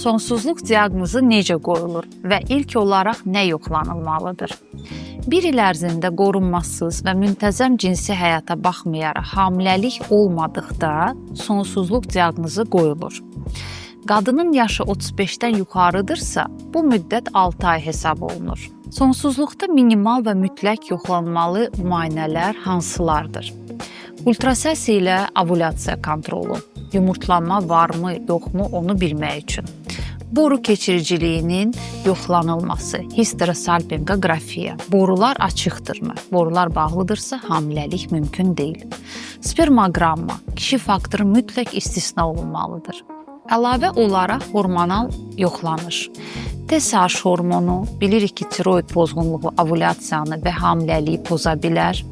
Sonsuzluq diaqnozu necə qoyulur və ilk olaraq nə yoxlanılmalıdır? Bir il ərzində qorunmasız və müntəzəm cinsi həyata baxmayaraq hamiləlik olmadıqda sonsuzluq diaqnozu qoyulur. Qadının yaşı 35-dən yuxarıdırsa, bu müddət 6 ay hesab olunur. Sonsuzluqda minimal və mütləq yoxlanmalı müayinələr hansılardır? Ultrasəs ilə ovulyasiya kontrolu, yumurtlanma varmı, yoxmu onu bilmək üçün. Boru keçiriciliyinin yoxlanılması, histerosalpingografiya, borular açıqdırmı? Borular bağlıdırsa hamiləlik mümkün deyil. Spermoqramma, kişi faktoru mütləq istisna olunmalıdır. Əlavə olaraq hormonal yoxlanış. TSH hormonu, bilirik ki, tiroid pozğunluğu ovulyasiyanı və hamiləliyi poza bilər.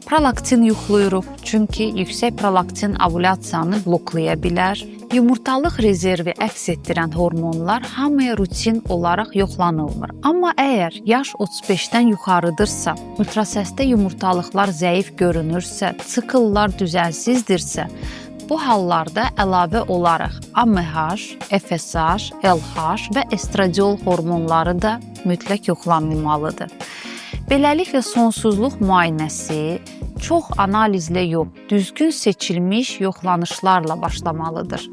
Prolaktin yoxlayırıq, çünki yüksək prolaktin ovulyasiyanı bloklaya bilər. Yumurtalıq rezervi əks etdirən hormonlar hamıya rutin olaraq yoxlanılmır. Amma əgər yaş 35-dən yuxarıdırsa, ultrasəsdə yumurtalıqlar zəif görünürsə, sikllar düzəlsizdirsə, bu hallarda əlavə olaraq AMH, FSH, LH və estradiol hormonları da mütləq yoxlanılmalıdır. Beləliklə, sonsuzluq müayinəsi çox analizlə yox, düzgün seçilmiş yoxlanışlarla başlamalıdır.